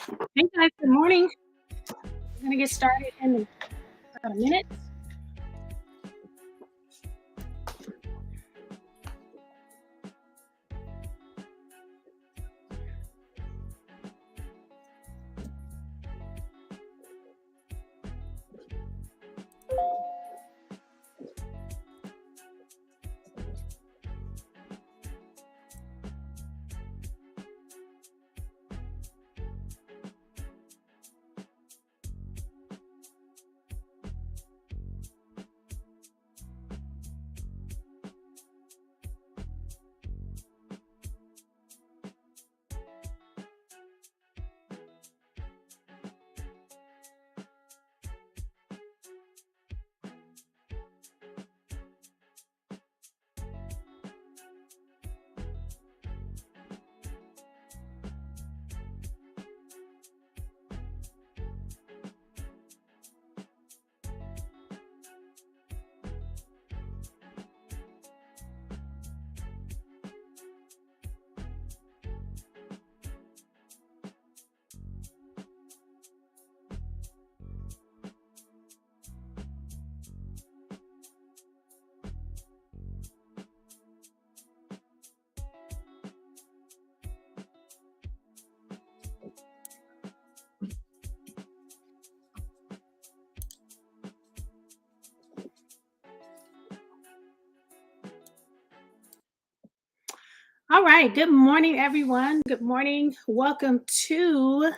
Hey guys, good morning. We're gonna get started in about a minute. All right, good morning, everyone. Good morning. Welcome to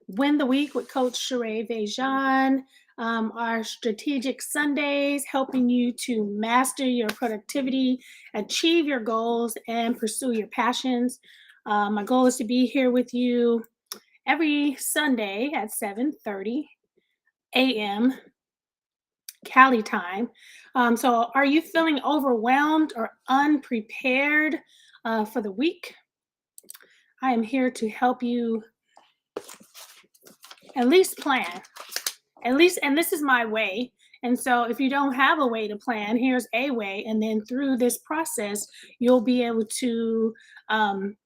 Win the Week with Coach Sherea. Our strategic Sundays helping you to master your productivity, achieve your goals, and pursue your passions. My goal is to be here with you every Sunday at 7:30 a.m. Cali time. So, are you feeling overwhelmed or unprepared for the week? I am here to help you at least plan, at least, and this is my way. And so, if you don't have a way to plan, here's a way. And then through this process, you'll be able to um,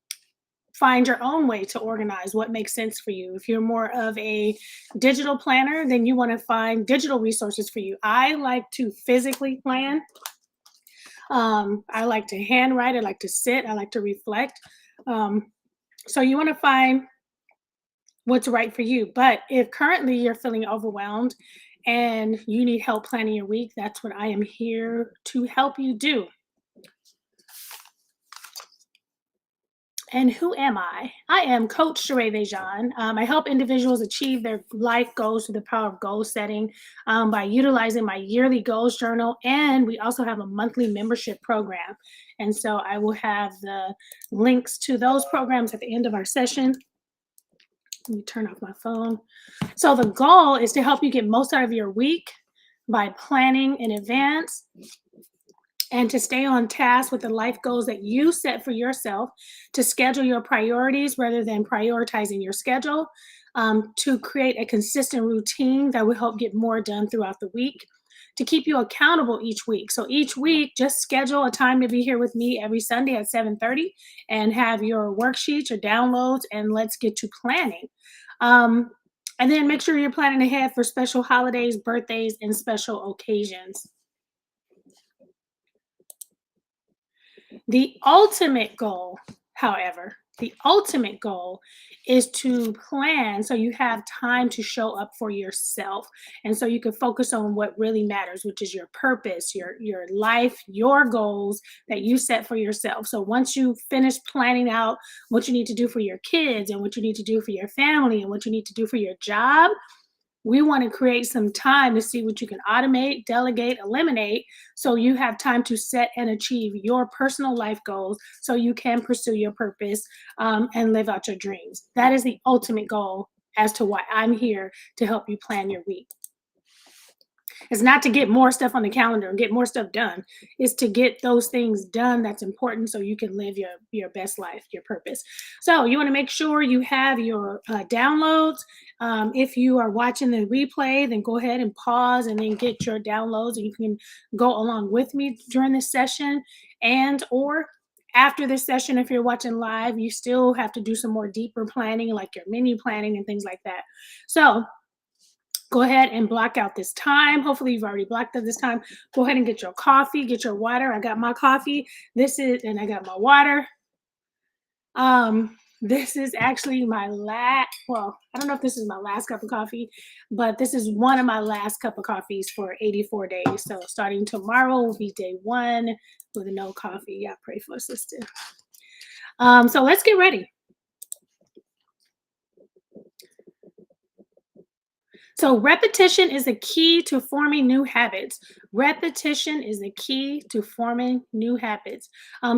find your own way to organize what makes sense for you. If you're more of a digital planner, then you want to find digital resources for you. I like to physically plan. I like to handwrite. I like to sit. I like to reflect. Um, so you want to find what's right for you. But if currently you're feeling overwhelmed and you need help planning your week, that's what I am here to help you do. And who am I? I am Coach Sherea. I help individuals achieve their life goals through the power of goal setting by utilizing my yearly goals journal. And we also have a monthly membership program. And so I will have the links to those programs at the end of our session. Let me turn off my phone. So the goal is to help you get most out of your week by planning in advance and to stay on task with the life goals that you set for yourself, to schedule your priorities rather than prioritizing your schedule, to create a consistent routine that will help get more done throughout the week, to keep you accountable each week. So each week, just schedule a time to be here with me every Sunday at 7:30 and have your worksheets or downloads, and let's get to planning. Um, and then make sure you're planning ahead for special holidays, birthdays, and special occasions. The ultimate goal, however, the ultimate goal is to plan so you have time to show up for yourself. And so you can focus on what really matters, which is your purpose, your life, your goals that you set for yourself. So once you finish planning out what you need to do for your kids and what you need to do for your family and what you need to do for your job, we want to create some time to see what you can automate, delegate, eliminate, so you have time to set and achieve your personal life goals so you can pursue your purpose and live out your dreams. That is the ultimate goal as to why I'm here to help you plan your week. It's not to get more stuff on the calendar and get more stuff done. It's to get those things done that's important so you can live your best life, your purpose. So you want to make sure you have your downloads. If you are watching the replay, then go ahead and pause and then get your downloads, and you can go along with me during this session, and or After this session, if you're watching live, you still have to do some more deeper planning, like your menu planning and things like that. So go ahead and block out this time. Hopefully, you've already blocked out this time. Go ahead and get your coffee, get your water. I got my coffee. And I got my water. This is actually my last, well, I don't know if this is my last cup of coffee, but this is one of my last cup of coffees for 84 days. So starting tomorrow will be day one with no coffee. Yeah, pray for a sister. So let's get ready. So repetition is the key to forming new habits. Repetition is the key to forming new habits.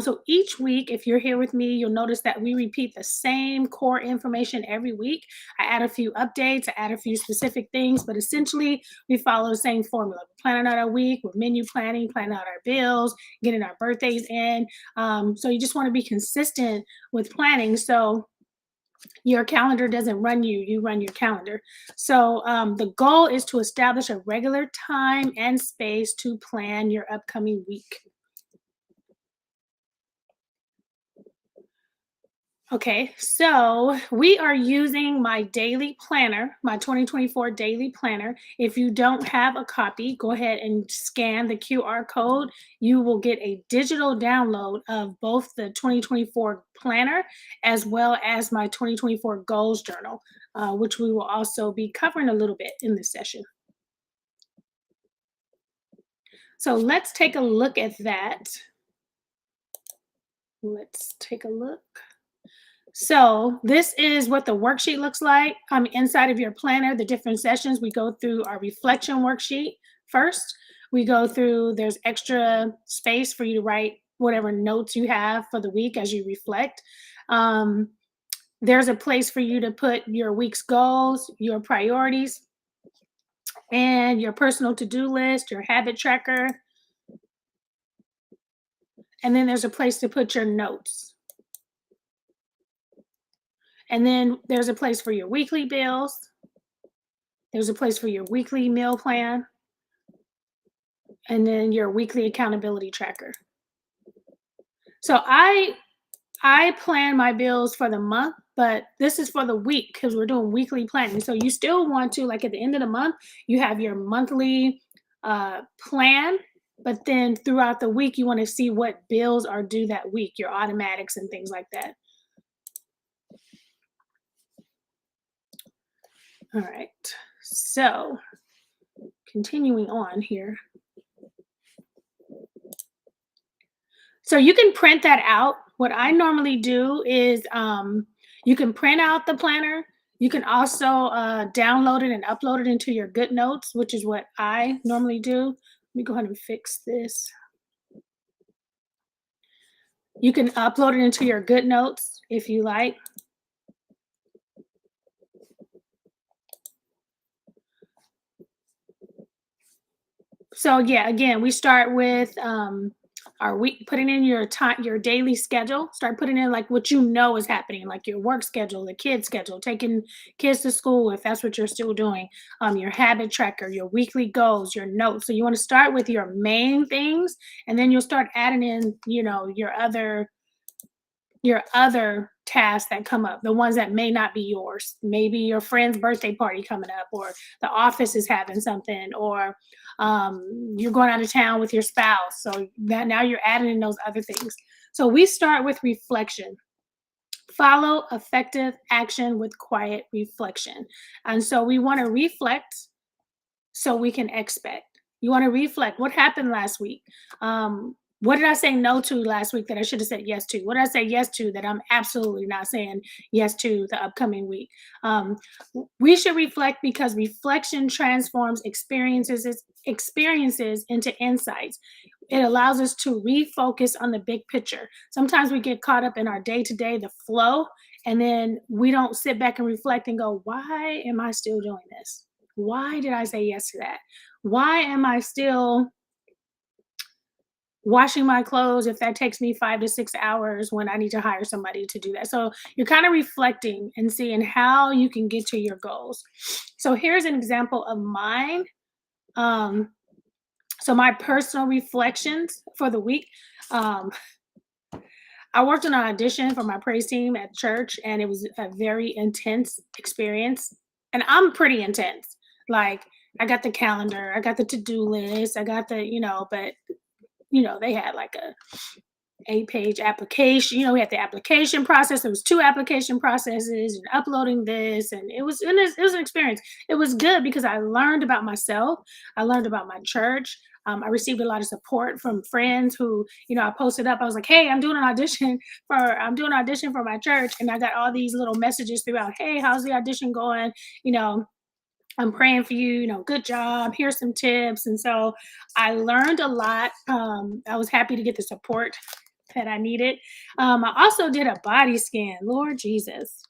So each week, if you're here with me, you'll notice that we repeat the same core information every week. I add a few updates, I add a few specific things, but essentially we follow the same formula. We're planning out our week with menu planning, planning out our bills, getting our birthdays in. So you just want to be consistent with planning. So your calendar doesn't run you, you run your calendar. So the goal is to establish a regular time and space to plan your upcoming week. Okay, so we are using my daily planner, my 2024 daily planner. If you don't have a copy, go ahead and scan the QR code. You will get a digital download of both the 2024 planner as well as my 2024 goals journal, which we will also be covering a little bit in this session. So let's take a look at that. Let's take a look. So this is what the worksheet looks like. Inside of your planner, the different sessions, we go through our reflection worksheet first. We go through, there's extra space for you to write whatever notes you have for the week as you reflect. Um, there's a place for you to put your week's goals, your priorities, and your personal to-do list, your habit tracker. And then there's a place to put your notes. And then there's a place for your weekly bills. There's a place for your weekly meal plan, and then your weekly accountability tracker. So I plan my bills for the month, but this is for the week because we're doing weekly planning. So you still want to, like at the end of the month, you have your monthly plan, but then throughout the week, you want to see what bills are due that week, your automatics and things like that. All right. So continuing on here. So you can print that out. What I normally do is you can print out the planner. You can also download it and upload it into your GoodNotes, which is what I normally do. Let me go ahead and fix this. You can upload it into your GoodNotes if you like. So yeah, again, we start with our week, putting in your time, your daily schedule. Start putting in like what you know is happening, like your work schedule, the kids schedule, taking kids to school if that's what you're still doing. Your habit tracker, your weekly goals, your notes. So you want to start with your main things, and then you'll start adding in, your other tasks that come up, the ones that may not be yours. Maybe your friend's birthday party coming up, or the office is having something, or you're going out of town with your spouse. So that now you're adding in those other things. So we start with reflection. Follow effective action with quiet reflection. And so we want to reflect so we can expect. You want to reflect what happened last week. What did I say no to last week that I should have said yes to? What did I say yes to that I'm absolutely not saying yes to the upcoming week? We should reflect because reflection transforms experiences into insights. It allows us to refocus on the big picture. Sometimes we get caught up in our day to day, the flow, and then we don't sit back and reflect and go, why am I still doing this? Why did I say yes to that? Why am I still washing my clothes if that takes me 5 to 6 hours when I need to hire somebody to do that? So you're kind of reflecting and seeing how you can get to your goals. So here's an example of mine. So my personal reflections for the week. I worked on an audition for my praise team at church, and it was a very intense experience. And I'm pretty intense. Like, I got the calendar, I got the to-do list, I got the, but they had like a 8-page application. We had the application process. There was two application processes and uploading this, and it was an experience. It was good because I learned about myself. I learned about my church. I received a lot of support from friends who, I posted up. I was like, "Hey, I'm doing an audition for my church," and I got all these little messages throughout. "Hey, how's the audition going? You know, I'm praying for you, good job. Here's some tips." And so I learned a lot. I was happy to get the support that I needed. I also did a body scan. Lord Jesus.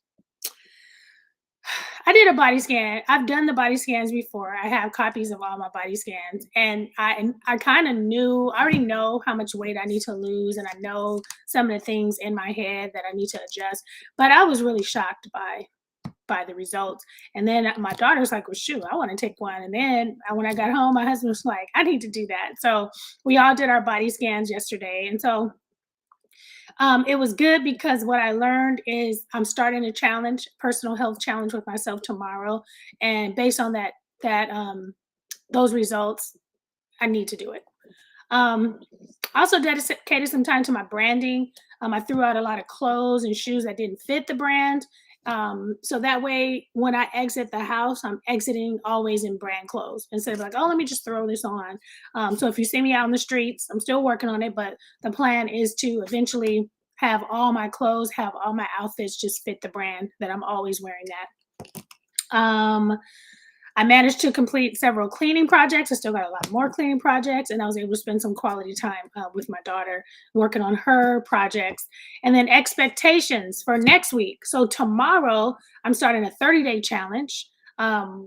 I did a body scan. I've done the body scans before. I have copies of all my body scans, and I kind of knew. I already know how much weight I need to lose, and I know some of the things in my head that I need to adjust. But I was really shocked by the results. And then my daughter's like, "Well, shoot, I want to take one." And then when I got home, my husband was like, "I need to do that." So we all did our body scans yesterday. And so it was good because what I learned is I'm starting a challenge, personal health challenge with myself tomorrow. And based on those results, I need to do it. I also dedicated some time to my branding. I threw out a lot of clothes and shoes that didn't fit the brand. So that way, when I exit the house, I'm exiting always in brand clothes instead of like, "Oh, let me just throw this on." So if you see me out in the streets, I'm still working on it, but the plan is to eventually have all my clothes, have all my outfits just fit the brand that I'm always wearing that. I managed to complete several cleaning projects. I still got a lot more cleaning projects, and I was able to spend some quality time with my daughter working on her projects. And then expectations for next week. So tomorrow, I'm starting a 30-day challenge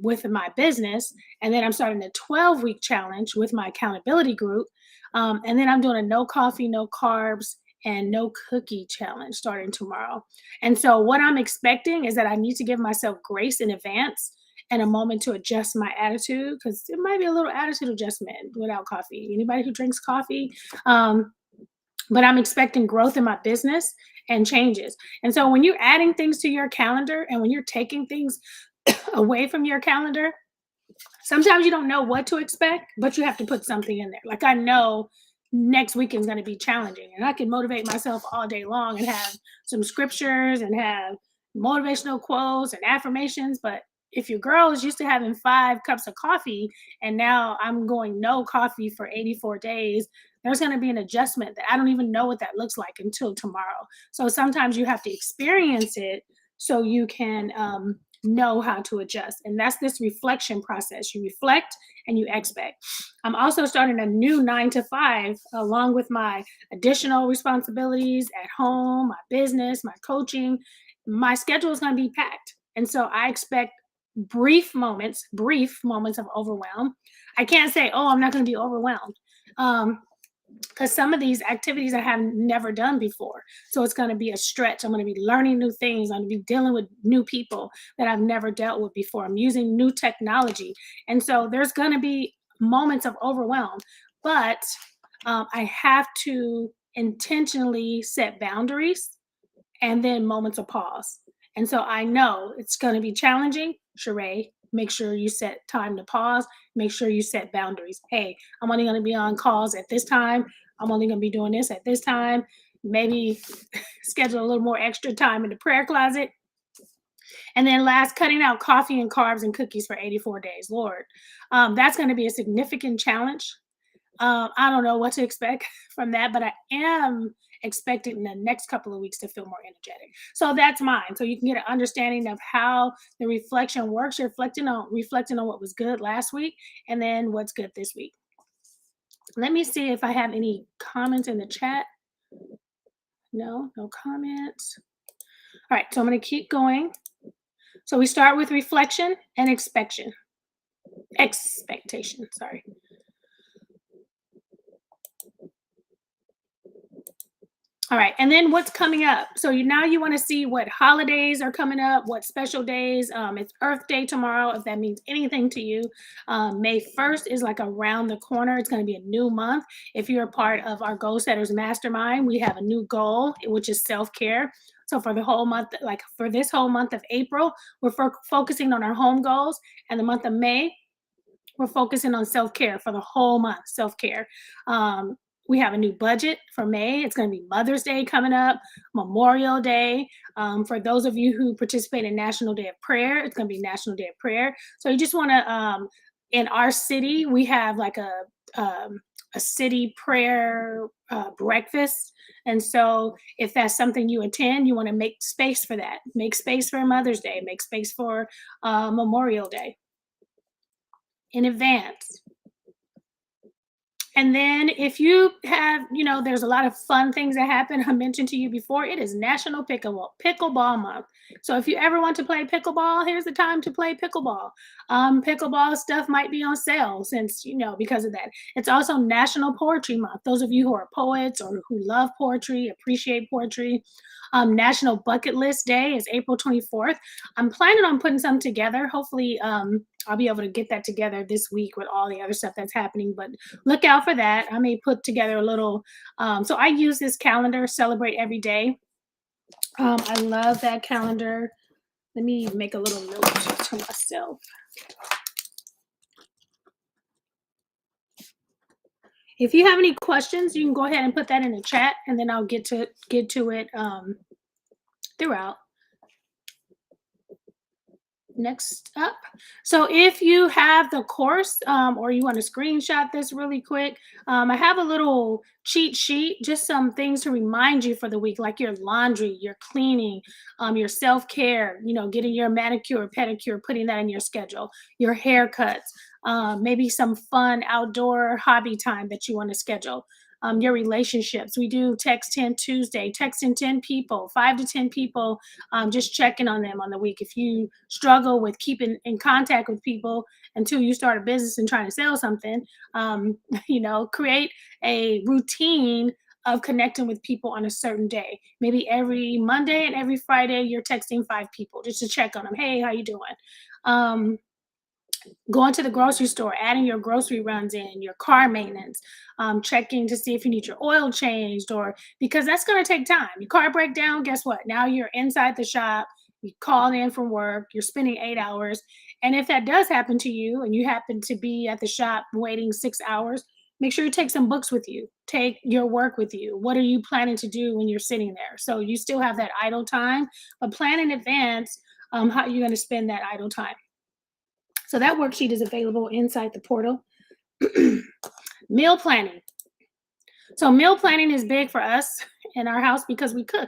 with my business, and then I'm starting a 12-week challenge with my accountability group. And then I'm doing a no coffee, no carbs, and no cookie challenge starting tomorrow. And so, what I'm expecting is that I need to give myself grace in advance and a moment to adjust my attitude because it might be a little attitude adjustment without coffee. Anybody who drinks coffee, um, but I'm expecting growth in my business and changes. And so when you're adding things to your calendar and when you're taking things away from your calendar, sometimes you don't know what to expect, but you have to put something in there. Like I know next weekend is going to be challenging, and I can motivate myself all day long and have some scriptures and have motivational quotes and affirmations. But if your girl is used to having 5 cups of coffee and now I'm going no coffee for 84 days, there's going to be an adjustment that I don't even know what that looks like until tomorrow. So sometimes you have to experience it so you can know how to adjust. And that's this reflection process. You reflect and you expect. I'm also starting a new 9 to 5 along with my additional responsibilities at home, my business, my coaching. My schedule is going to be packed. And so I expect brief moments of overwhelm. I can't say, "Oh, I'm not going to be overwhelmed." Um, because some of these activities I have never done before. So it's going to be a stretch. I'm going to be learning new things. I'm going to be dealing with new people that I've never dealt with before. I'm using new technology. And so there's going to be moments of overwhelm, but I have to intentionally set boundaries and then moments of pause. And so I know it's going to be challenging. Sheree, make sure you set time to pause. Make sure you set boundaries. Hey, I'm only going to be on calls at this time. I'm only going to be doing this at this time. Maybe schedule a little more extra time in the prayer closet. And then last, cutting out coffee and carbs and cookies for 84 days. Lord, that's going to be a significant challenge. I don't know what to expect from that, but I am expecting in the next couple of weeks to feel more energetic. So that's mine. So you can get an understanding of how the reflection works. You're reflecting on what was good last week and then what's good this week. Let me see if I have any comments in the chat. No comments. All right, so I'm going to keep going. So we start with reflection and expectation. Sorry. All right, and then what's coming up? So now you want to see what holidays are coming up, what special days. It's Earth Day tomorrow, if that means anything to you. May 1st is like around the corner. It's going to be a new month. If you're a part of our Goal Setters Mastermind, we have a new goal, which is self care. So for the whole month, like for this whole month of April, we're focusing on our home goals, and the month of May, we're focusing on self care for the whole month. Self care. Um, we have a new budget for May. It's going to be Mother's Day coming up, Memorial Day. For those of you who participate in National Day of Prayer, it's going to be National Day of Prayer. So you just want to, in our city, we have like a city prayer breakfast. And so if that's something you attend, you want to make space for that. Make space for Mother's Day. Make space for Memorial Day in advance. And then if you have, there's a lot of fun things that happen. I mentioned to you before, it is National Pickleball Month. So if you ever want to play pickleball, here's the time to play pickleball. Pickleball stuff might be on sale since, because of that. It's also National Poetry Month. Those of you who are poets or who love poetry, appreciate poetry. National Bucket List Day is April 24th. I'm planning on putting some together. Hopefully, I'll be able to get that together this week with all the other stuff that's happening. But look out for that. I may put together a little. So I use this calendar, Celebrate Every Day. I love that calendar. Let me make a little note to myself. If you have any questions, you can go ahead and put that in the chat, and then I'll get to it throughout. Next up. So if you have the course or you want to screenshot this really quick, I have a little cheat sheet, just some things to remind you for the week, like your laundry, your cleaning, your self-care, getting your manicure, pedicure, putting that in your schedule, your haircuts, maybe some fun outdoor hobby time that you want to schedule. Your relationships. We do Text 10 Tuesday, texting 10 people, 5 to 10 people, just checking on them on the week. If you struggle with keeping in contact with people until you start a business and trying to sell something, create a routine of connecting with people on a certain day. Maybe every Monday and every Friday, you're texting 5 people just to check on them. Hey, how you doing? Going to the grocery store, adding your grocery runs in, your car maintenance, checking to see if you need your oil changed, or because that's going to take time. Your car break down, guess what? Now you're inside the shop, you called in from work, you're spending 8 hours. And if that does happen to you and you happen to be at the shop waiting 6 hours, make sure you take some books with you, take your work with you. What are you planning to do when you're sitting there? So you still have that idle time, but plan in advance how you're going to spend that idle time. So that worksheet is available inside the portal. Meal planning. So meal planning is big for us in our house because we cook.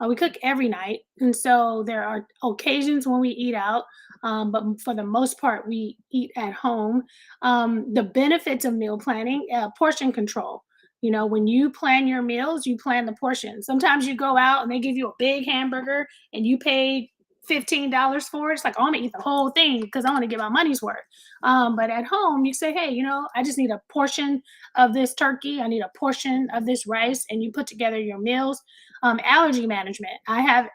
We cook every night, and so there are occasions when we eat out, but for the most part, we eat at home. The benefits of meal planning, portion control. When you plan your meals, you plan the portions. Sometimes you go out and they give you a big hamburger and you paid $15 for it. It's like, oh, I'm gonna eat the whole thing because I want to get my money's worth. But at home, you say, hey, I just need a portion of this turkey. I need a portion of this rice, and you put together your meals. Allergy management. I'm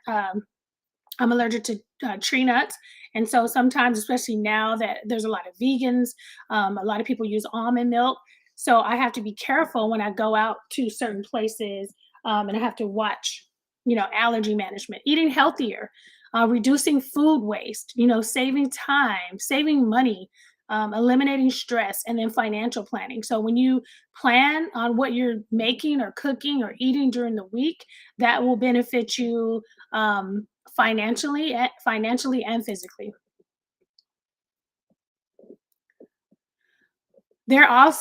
allergic to tree nuts. And so sometimes, especially now that there's a lot of vegans, a lot of people use almond milk. So I have to be careful when I go out to certain places, and I have to watch, allergy management, eating healthier, reducing food waste, saving time, saving money, eliminating stress, and then financial planning. So when you plan on what you're making or cooking or eating during the week, that will benefit you financially and physically. There are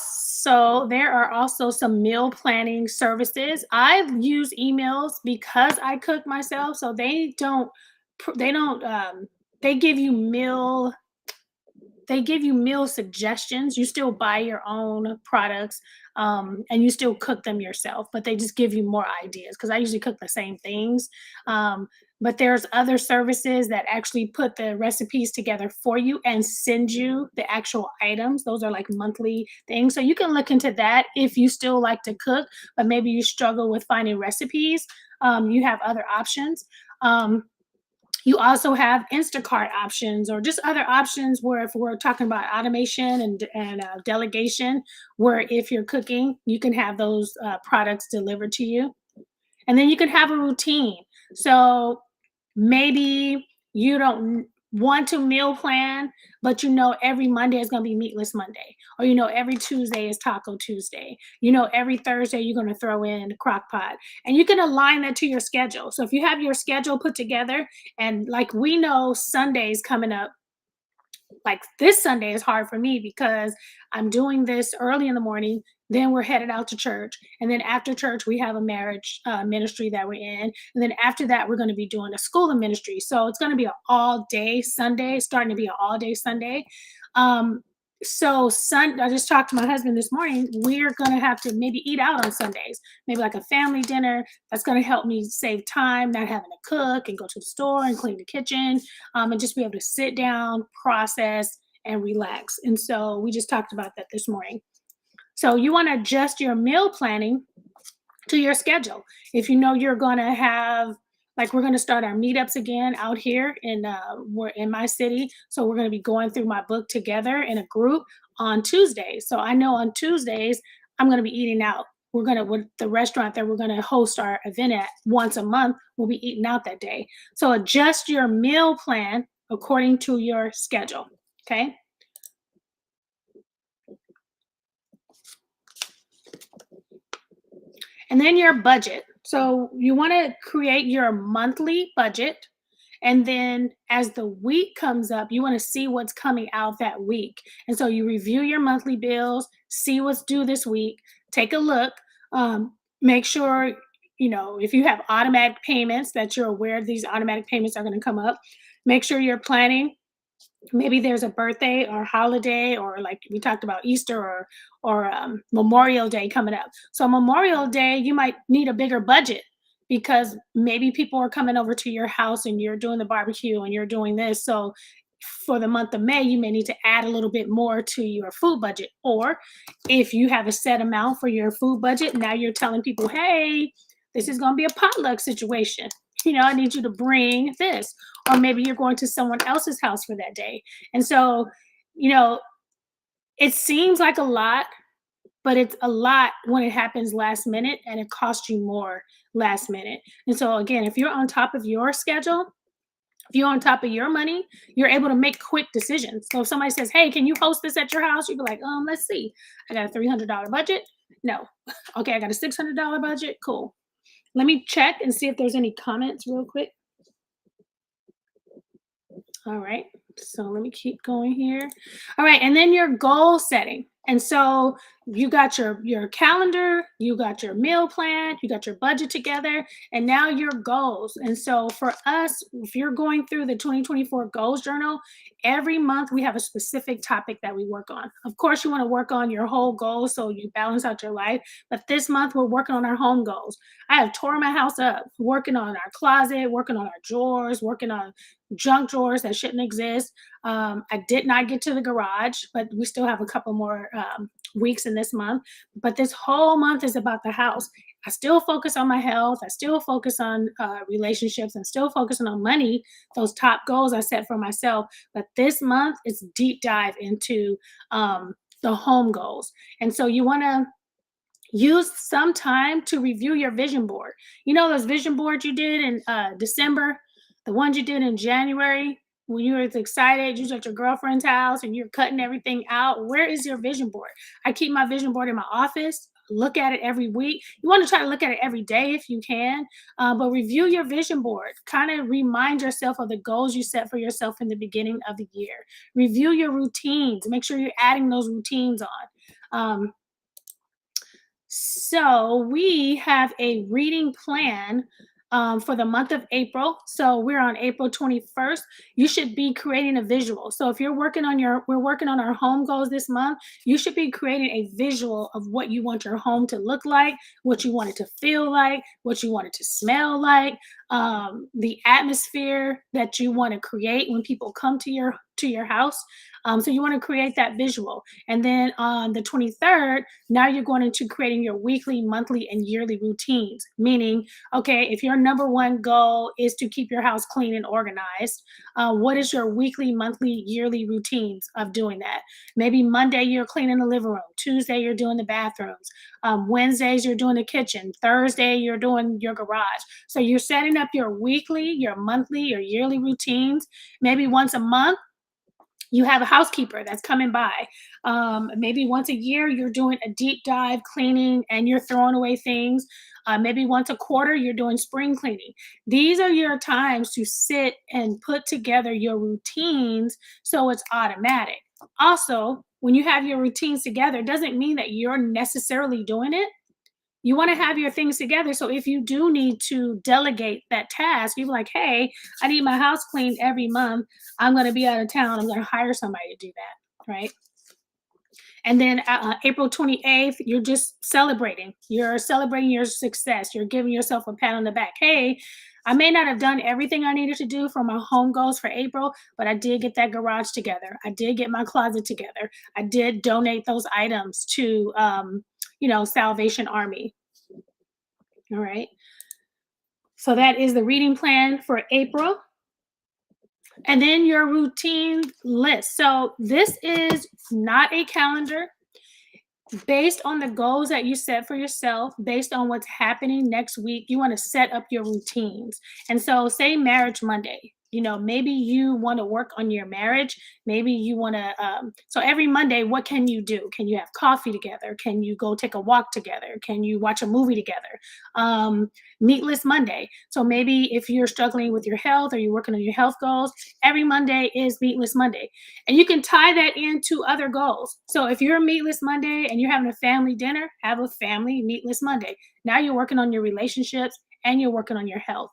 also some meal planning services. I use emails because I cook myself, so they give you meal suggestions. You still buy your own products, and you still cook them yourself, but they just give you more ideas because I usually cook the same things. but there's other services that actually put the recipes together for you and send you the actual items. Those are like monthly things. So you can look into that if you still like to cook, but maybe you struggle with finding recipes. You have other options. Um, you also have Instacart options or just other options where if we're talking about automation and delegation, where if you're cooking, you can have those products delivered to you. And then you can have a routine. So maybe you don't want to meal plan, but you know every Monday is going to be meatless Monday, or you know every Tuesday is Taco Tuesday. You know every Thursday you're going to throw in the crock pot, and you can align that to your schedule. So if you have your schedule put together, and like we know Sundays coming up, like this Sunday is hard for me because I'm doing this early in the morning. Then we're headed out to church. And then after church, we have a marriage ministry that we're in. And then after that, we're going to be doing a school of ministry. So it's going to be an all day Sunday, starting to be an all day Sunday. Um, I just talked to my husband this morning. We're going to have to maybe eat out on Sundays, maybe like a family dinner. That's going to help me save time, not having to cook and go to the store and clean the kitchen, and just be able to sit down, process, and relax. And so we just talked about that this morning. So you want to adjust your meal planning to your schedule. If you know you're going to have, like, we're going to start our meetups again out here in we're in my city, so we're going to be going through my book together in a group on Tuesdays. So I know on Tuesdays I'm going to be eating out. We're going to, with the restaurant that we're going to host our event at once a month, we'll be eating out that day. So adjust your meal plan according to your schedule. Okay. And then your budget. So you want to create your monthly budget. And then as the week comes up, you want to see what's coming out that week. And so you review your monthly bills, see what's due this week, take a look, make sure, if you have automatic payments, that you're aware these automatic payments are going to come up. Make sure you're planning. Maybe there's a birthday or holiday, or like we talked about Easter or Memorial Day coming up. So Memorial Day, you might need a bigger budget because maybe people are coming over to your house and you're doing the barbecue and you're doing this. So for the month of May, you may need to add a little bit more to your food budget. Or if you have a set amount for your food budget, now you're telling people, hey, this is going to be a potluck situation. I need you to bring this. Or maybe you're going to someone else's house for that day. And so, you know, it seems like a lot, but it's a lot when it happens last minute and it costs you more last minute. And so, again, if you're on top of your schedule, if you're on top of your money, you're able to make quick decisions. So if somebody says, hey, can you host this at your house? You'd be like, let's see. I got a $300 budget. No. Okay, I got a $600 budget. Cool. Let me check and see if there's any comments real quick. All right. So let me keep going here. All right. And then your goal setting. And so you got your calendar, you got your meal plan, you got your budget together, and now your goals. And so for us, if you're going through the 2024 goals journal, every month we have a specific topic that we work on. Of course, you want to work on your whole goals so you balance out your life. But this month we're working on our home goals. I have tore my house up, working on our closet, working on our drawers, working on junk drawers that shouldn't exist. I did not get to the garage, but we still have a couple more weeks in this month. But this whole month is about the house. I still focus on my health. I still focus on relationships and still focusing on money, those top goals I set for myself. But this month is deep dive into the home goals. And so you want to use some time to review your vision board. Those vision boards you did in December, the ones you did in January, when you were excited, you was at your girlfriend's house and you're cutting everything out. Where is your vision board? I keep my vision board in my office. Look at it every week. You want to try to look at it every day if you can, but review your vision board. Kind of remind yourself of the goals you set for yourself in the beginning of the year. Review your routines. Make sure you're adding those routines on. So we have a reading plan for the month of April. So we're on April 21st. You should be creating a visual. So if we're working on our home goals this month, you should be creating a visual of what you want your home to look like, what you want it to feel like, what you want it to smell like. the atmosphere that you want to create when people come to your house. So you want to create that visual. And then on the 23rd, now you're going into creating your weekly, monthly, and yearly routines. Meaning, okay, if your number one goal is to keep your house clean and organized, what is your weekly, monthly, yearly routines of doing that? Maybe Monday you're cleaning the living room, Tuesday you're doing the bathrooms, Wednesdays you're doing the kitchen, Thursday you're doing your garage. So you're setting up your weekly, your monthly, your yearly routines. Maybe once a month you have a housekeeper that's coming by. Maybe once a year, you're doing a deep dive cleaning and you're throwing away things. Maybe once a quarter, you're doing spring cleaning. These are your times to sit and put together your routines so it's automatic. Also, when you have your routines together, it doesn't mean that you're necessarily doing it. You want to have your things together. So if you do need to delegate that task, you're like, hey, I need my house cleaned every month. I'm going to be out of town. I'm going to hire somebody to do that. Right. And then April 28th, you're just celebrating. You're celebrating your success. You're giving yourself a pat on the back. Hey, I may not have done everything I needed to do for my home goals for April, but I did get that garage together. I did get my closet together. I did donate those items to, Salvation Army. All right. So that is the reading plan for April. And then your routine list. So this is not a calendar. Based on the goals that you set for yourself, based on what's happening next week, you want to set up your routines. And so, say Marriage Monday, maybe you want to work on your marriage. Maybe you want to, so every Monday, what can you do? Can you have coffee together? Can you go take a walk together? Can you watch a movie together? Meatless Monday. So maybe if you're struggling with your health or you're working on your health goals, every Monday is Meatless Monday. And you can tie that into other goals. So if you're a Meatless Monday and you're having a family dinner, have a family Meatless Monday. Now you're working on your relationships and you're working on your health.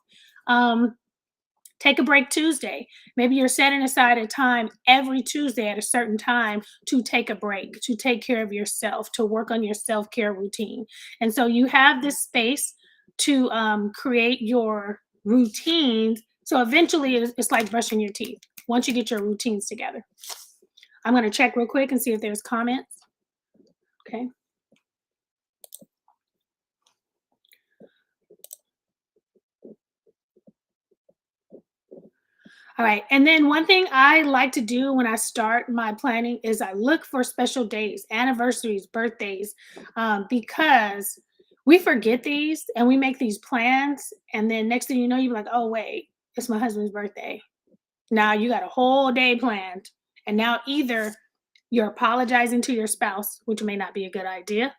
Take a break Tuesday. Maybe you're setting aside a time every Tuesday at a certain time to take a break, to take care of yourself, to work on your self care routine. And so you have this space to create your routines. So eventually it's like brushing your teeth once you get your routines together. I'm going to check real quick and see if there's comments. Okay. All right. And then one thing I like to do when I start my planning is I look for special days, anniversaries, birthdays, because we forget these and we make these plans. And then next thing you know, you're like, oh, wait, it's my husband's birthday. Now you got a whole day planned. And now either you're apologizing to your spouse, which may not be a good idea,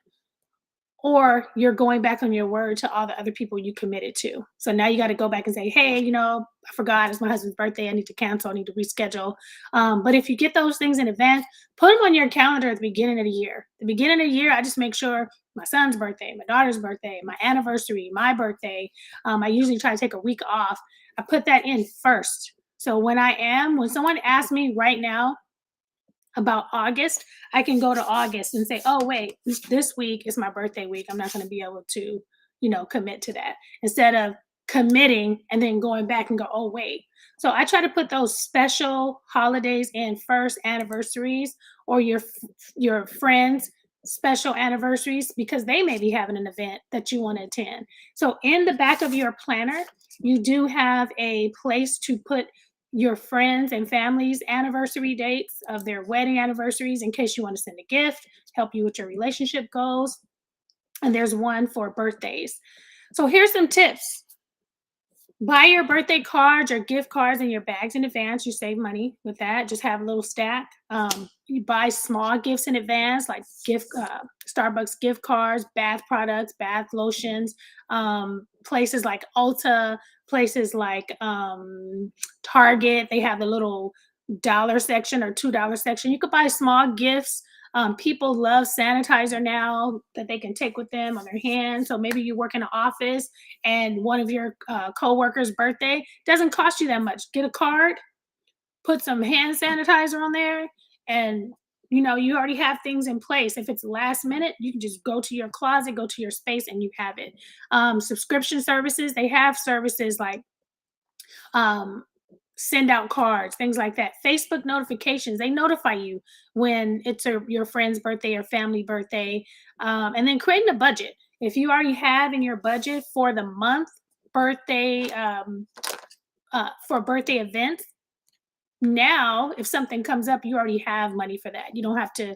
or you're going back on your word to all the other people you committed to. So now you got to go back and say, hey, I forgot it's my husband's birthday. I need to cancel. I need to reschedule. But if you get those things in advance, put them on your calendar at the beginning of the year. The beginning of the year, I just make sure my son's birthday, my daughter's birthday, my anniversary, my birthday. I usually try to take a week off. I put that in first. So when someone asks me right now, about August, I can go to August and say, oh, wait, this week is my birthday week. I'm not going to be able to, commit to that instead of committing and then going back and go, oh, wait. So I try to put those special holidays in first, anniversaries or your friends' special anniversaries because they may be having an event that you want to attend. So in the back of your planner, you do have a place to put your friends and family's anniversary dates of their wedding anniversaries in case you want to send a gift, help you with your relationship goals. And there's one for birthdays. So here's some tips. Buy your birthday cards or gift cards in your bags in advance. You save money with that. Just have a little stack. You buy small gifts in advance, like Starbucks gift cards, bath products, bath lotions, places like Ulta, places like Target. They have the little dollar section or $2 section. You could buy small gifts. People love sanitizer now that they can take with them on their hands. So maybe you work in an office and one of your coworkers' birthday doesn't cost you that much. Get a card, put some hand sanitizer on there, and You already have things in place. If it's last minute, you can just go to your closet, go to your space, and you have it. Subscription services, they have services like um, send out cards, things like that. Facebook notifications, they notify you when it's your friend's birthday or family birthday. And then creating a budget. If you already have in your budget for the month birthday, for birthday events, now if something comes up, you already have money for that. You don't have to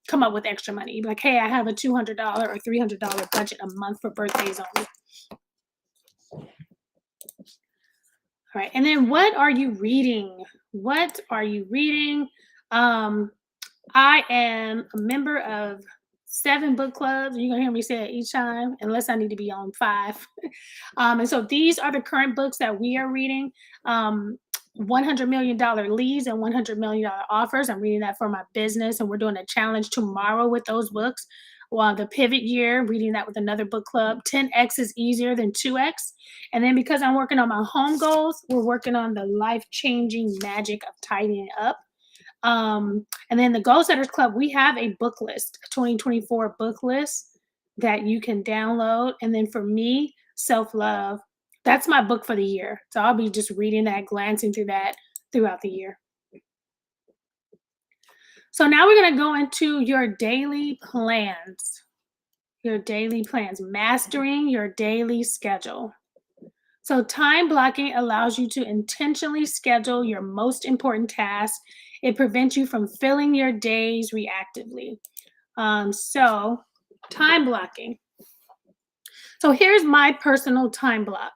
come up with extra money. You'd be like, hey, I have a $200 or $300 budget a month for birthdays only. All right. And then what are you reading? What are you reading? Um, I am a member of 7 book clubs. You're gonna hear me say it each time, unless I need to be on 5. And so these are the current books that we are reading. $100 million leads and $100 million offers. I'm reading that for my business, and we're doing a challenge tomorrow with those books. While the pivot year, reading that with another book club. 10x is easier than 2x. And then because I'm working on my home goals, we're working on the life changing magic of tidying up. And then the Goal Setters Club, we have a book list, a 2024 book list that you can download. And then for me, self love, that's my book for the year. So I'll be just reading that, glancing through that throughout the year. So now we're going to go into your daily plans. Your daily plans, mastering your daily schedule. So, time blocking allows you to intentionally schedule your most important tasks. It prevents you from filling your days reactively. So, time blocking. So, here's my personal time block.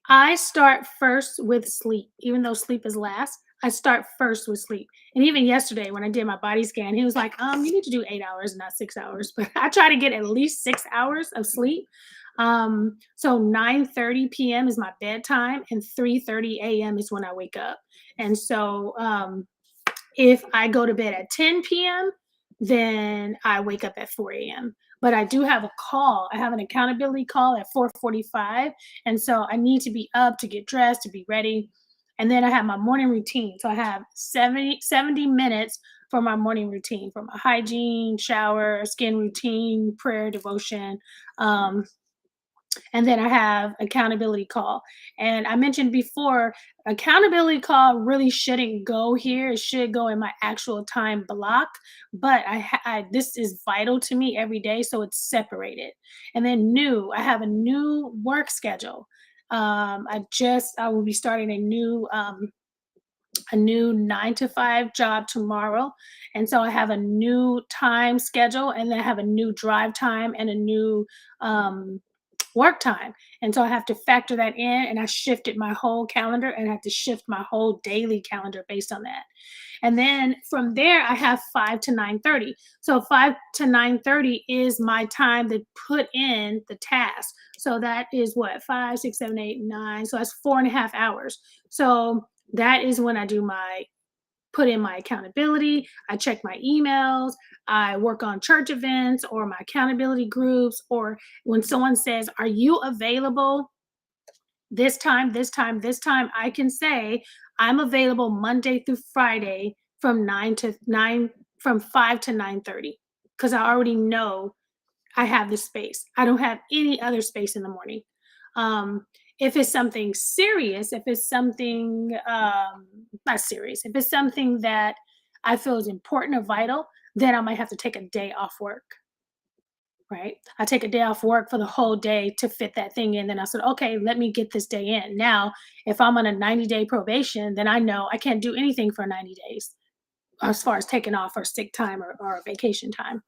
I start first with sleep, even though sleep is last. I start first with sleep. And even yesterday, when I did my body scan, he was like, you need to do 8 hours, not 6 hours. But I try to get at least 6 hours of sleep. So 9:30 p.m. is my bedtime, and 3:30 a.m. is when I wake up. And so if I go to bed at 10 p.m., then I wake up at 4 a.m. But I do have a call. I have an accountability call at 4:45, and so I need to be up to get dressed, to be ready. And then I have my morning routine. So I have 70 minutes for my morning routine, for my hygiene, shower, skin routine, prayer, devotion. Um, and then I have accountability call. And I mentioned before, accountability call really shouldn't go here. It should go in my actual time block. But this is vital to me every day, so it's separated. And then I have a new work schedule. I will be starting a new 9 to 5 job tomorrow. And so I have a new time schedule, and then I have a new drive time and a new work time. And so I have to factor that in, and I shifted my whole calendar, and I have to shift my whole daily calendar based on that. And then from there, I have 5 to 9:30. So 5 to 9:30 is my time to put in the task. So that is what, 5, 6, 7, 8, 9. So that's 4.5 hours. So that is when I do my put in my accountability. I check my emails. I work on church events or my accountability groups. Or when someone says, are you available this time, this time, this time? I can say, I'm available Monday through Friday from 5 to 9:30, because I already know I have this space. I don't have any other space in the morning. Um, if it's something serious, if it's something not serious, if it's something that I feel is important or vital, then I might have to take a day off work. Right? I take a day off work for the whole day to fit that thing in. Then I said, okay, let me get this day in. Now, if I'm on a 90-day probation, then I know I can't do anything for 90 days as far as taking off or sick time or vacation time.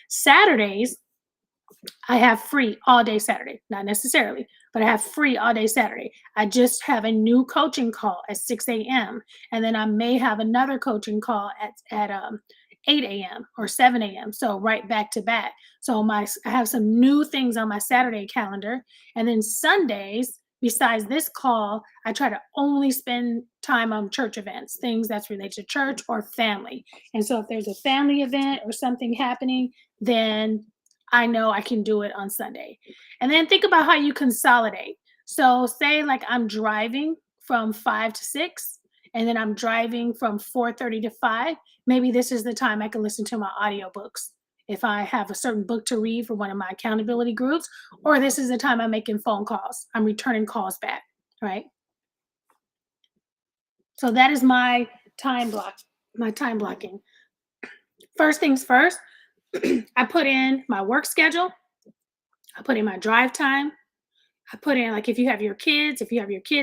Saturdays, I have free all day Saturday, not necessarily, but I have free all day Saturday. I just have a new coaching call at 6 a.m. And then I may have another coaching call at 8 a.m. or 7 a.m. So right back to back. So I have some new things on my Saturday calendar. And then Sundays, besides this call, I try to only spend time on church events, things that's related to church or family. And so if there's a family event or something happening, then I know I can do it on Sunday. And then think about how you consolidate. So say like I'm driving from 5 to 6, and then I'm driving from 4:30 to 5, maybe this is the time I can listen to my audiobooks. If I have a certain book to read for one of my accountability groups, or this is the time I'm making phone calls, I'm returning calls back, right? So that is my time blocking. First things first, I put in my work schedule, I put in my drive time, I put in like if you have your kids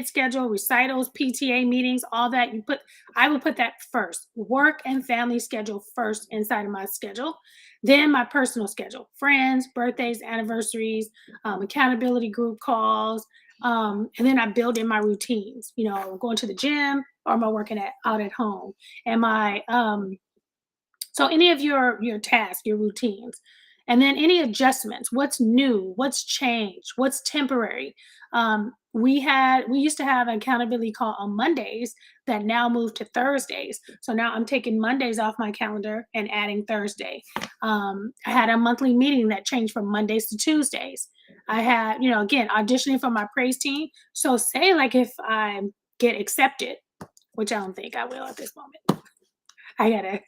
schedule, recitals, PTA meetings, all that I would put that first. Work and family schedule first inside of my schedule. Then my personal schedule, friends, birthdays, anniversaries, accountability group calls. And then I build in my routines, going to the gym or am I working out at home? Am I so any of your tasks, your routines, and then any adjustments. What's new? What's changed? What's temporary? We used to have an accountability call on Mondays that now moved to Thursdays. So now I'm taking Mondays off my calendar and adding Thursday. I had a monthly meeting that changed from Mondays to Tuesdays. I had, again, auditioning for my praise team. So say like if I get accepted, which I don't think I will at this moment. I gotta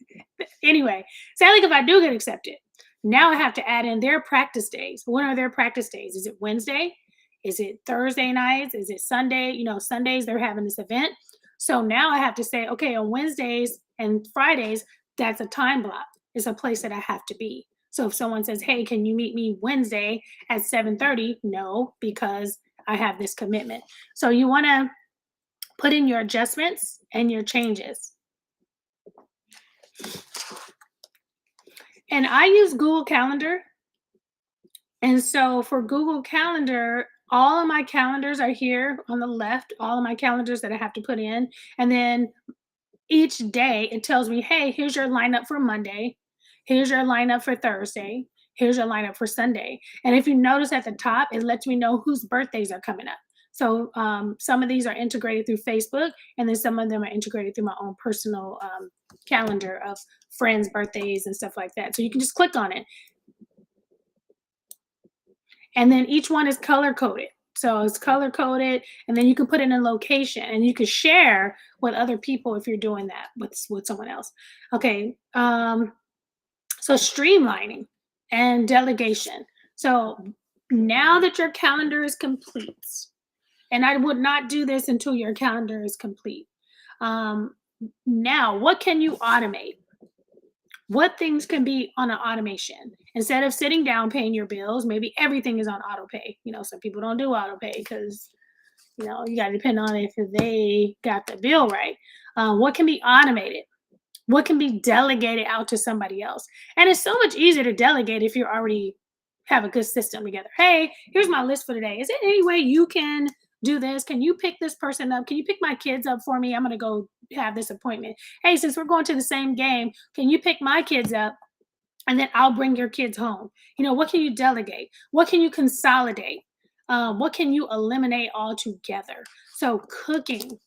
anyway. Say like if I do get accepted, now I have to add in their practice days. When are their practice days? Is it Wednesday? Is it Thursday nights? Is it Sunday? Sundays they're having this event. So now I have to say, okay, on Wednesdays and Fridays, that's a time block. It's a place that I have to be. So if someone says, hey, can you meet me Wednesday at 7:30? No, because I have this commitment. So you want to put in your adjustments and your changes. And I use Google Calendar. And so for Google Calendar, all of my calendars are here on the left, all of my calendars that I have to put in. And then each day it tells me, hey, here's your lineup for Monday. Here's your lineup for Thursday. Here's your lineup for Sunday. And if you notice at the top, it lets me know whose birthdays are coming up. So some of these are integrated through Facebook, and then some of them are integrated through my own personal calendar of friends' birthdays and stuff like that. So you can just click on it. And then each one is color coded. So it's color coded, and then you can put in a location and you can share with other people if you're doing that with someone else. Okay. So streamlining and delegation. So now that your calendar is complete, and I would not do this until your calendar is complete. Now, what can you automate? What things can be on an automation? Instead of sitting down paying your bills, maybe everything is on auto pay. Some people don't do auto pay because, you got to depend on if they got the bill right. What can be automated? What can be delegated out to somebody else? And it's so much easier to delegate if you already have a good system together. Hey, here's my list for today. Is there any way you can do this? Can you pick this person up? Can you pick my kids up for me? I'm going to go have this appointment. Hey, since we're going to the same game, can you pick my kids up? And then I'll bring your kids home. What can you delegate? What can you consolidate? What can you eliminate altogether? So cooking,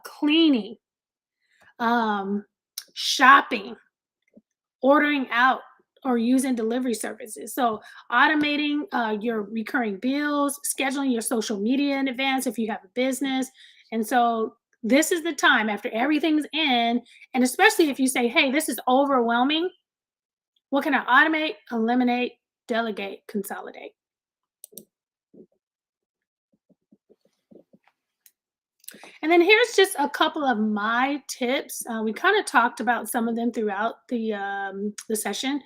cleaning, shopping, ordering out, or using delivery services. So automating your recurring bills, scheduling your social media in advance if you have a business. And so this is the time after everything's in, and especially if you say, hey, this is overwhelming, what can I automate, eliminate, delegate, consolidate? And then here's just a couple of my tips. We kind of talked about some of them throughout the session.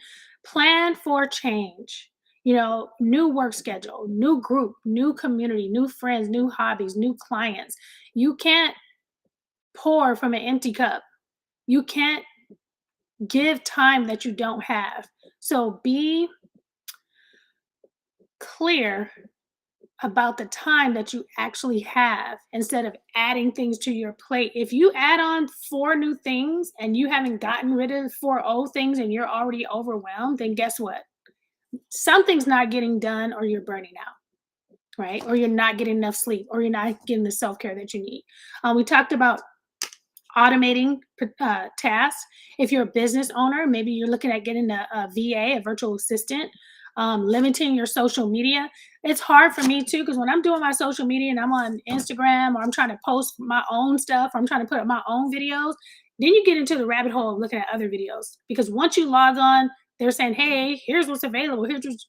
Plan for change. New work schedule, new group, new community, new friends, new hobbies, new clients. You can't pour from an empty cup. You can't give time that you don't have. So be clear about the time that you actually have instead of adding things to your plate. If you add on 4 new things and you haven't gotten rid of 4 old things and you're already overwhelmed, then guess what? Something's not getting done, or you're burning out, right? Or you're not getting enough sleep, or you're not getting the self-care that you need. We talked about automating tasks. If you're a business owner, maybe you're looking at getting a VA, a virtual assistant. limiting your social media. It's hard for me too, because when I'm doing my social media and I'm on Instagram or I'm trying to post my own stuff, or I'm trying to put up my own videos, then you get into the rabbit hole of looking at other videos. Because once you log on, they're saying, hey, here's what's available.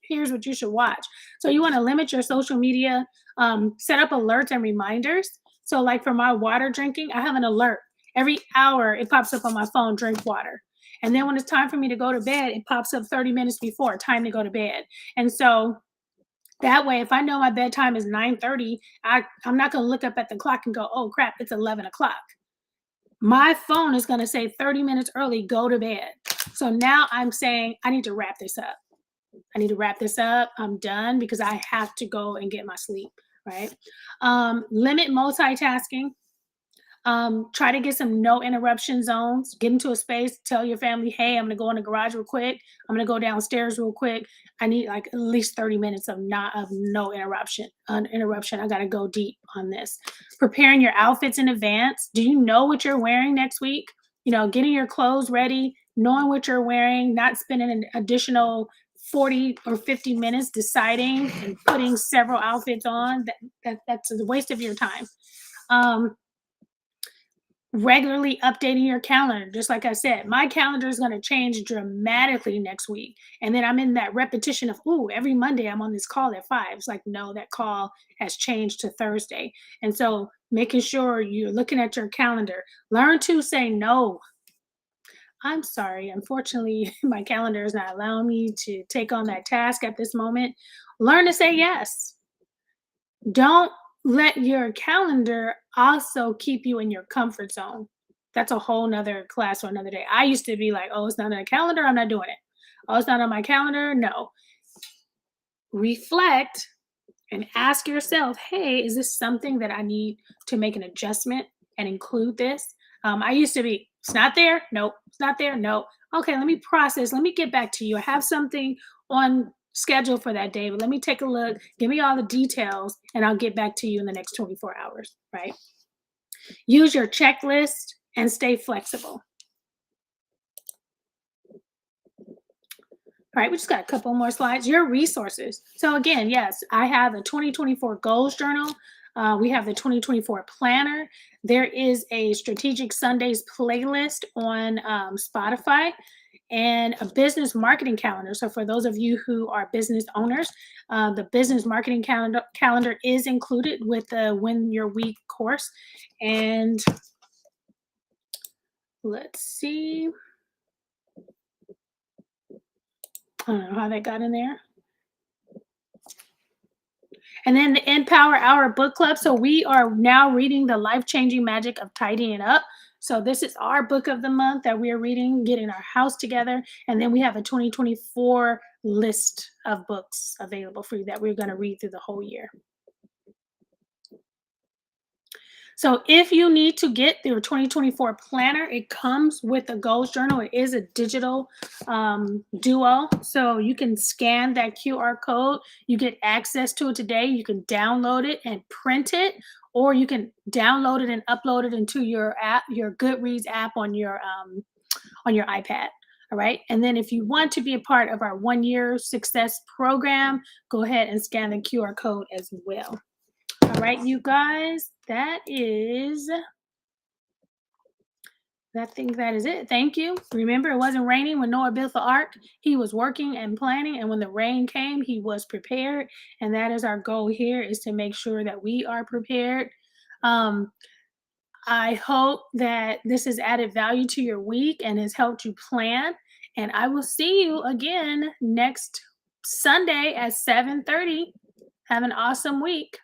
Here's what you should watch. So you want to limit your social media, set up alerts and reminders. So, like for my water drinking, I have an alert. Every hour it pops up on my phone, drink water. And then when it's time for me to go to bed, it pops up 30 minutes before, time to go to bed. And so that way, if I know my bedtime is 9:30, I'm not going to look up at the clock and go, oh crap, it's 11 o'clock. My phone is going to say 30 minutes early, go to bed. So now I'm saying, I need to wrap this up. I need to wrap this up. I'm done because I have to go and get my sleep, right? Limit multitasking. Try to get some no interruption zones. Get into a space. Tell your family, "Hey, I'm gonna go in the garage real quick. I'm gonna go downstairs real quick. I need like at least 30 minutes of not of no interruption. I gotta go deep on this." Preparing your outfits in advance. Do you know what you're wearing next week? Getting your clothes ready, knowing what you're wearing, not spending an additional 40 or 50 minutes deciding and putting several outfits on. That's a waste of your time. Um, Regularly updating your calendar. Just like I said, my calendar is going to change dramatically next week. And then I'm in that repetition of, oh, every Monday I'm on this call at 5. It's like, no, that call has changed to Thursday. And so making sure you're looking at your calendar. Learn to say no. I'm sorry. Unfortunately, my calendar is not allowing me to take on that task at this moment. Learn to say yes. Don't let your calendar also keep you in your comfort zone. That's a whole nother class for another day. I used to be like, oh, it's not on a calendar, I'm not doing it. Oh, it's not on my calendar. No. Reflect and ask yourself, hey, is this something that I need to make an adjustment and include this? I used to be, it's not there. Nope. It's not there. No. Okay, let me process. Let me get back to you. I have something on schedule for that day, but let me take a look. Give me all the details and I'll get back to you in the next 24 hours, right? Use your checklist and stay flexible. All right, we just got a couple more slides. Your resources. So again, yes, I have a 2024 goals journal. We have the 2024 planner. There is a strategic Sundays playlist on Spotify and a business marketing calendar. So for those of you who are business owners, the business marketing calendar is included with the Win Your Week course. And let's see. I don't know how that got in there. And then the Empower Hour book club. So we are now reading The Life-Changing Magic of Tidying Up. So this is our book of the month that we are reading, getting our house together. And then we have a 2024 list of books available for you that we're going to read through the whole year. So if you need to get your 2024 planner, it comes with a goals journal. It is a digital duo. So you can scan that QR code. You get access to it today. You can download it and print it, or you can download it and upload it into your app, your Goodreads app on your iPad. All right. And then if you want to be a part of our 1-year success program, go ahead and scan the QR code as well. All right, you guys, I think that is it. Thank you. Remember, it wasn't raining when Noah built the ark. He was working and planning, and when the rain came, he was prepared. And that is our goal here, is to make sure that we are prepared. I hope that this has added value to your week and has helped you plan. And I will see you again next Sunday at 7:30. Have an awesome week.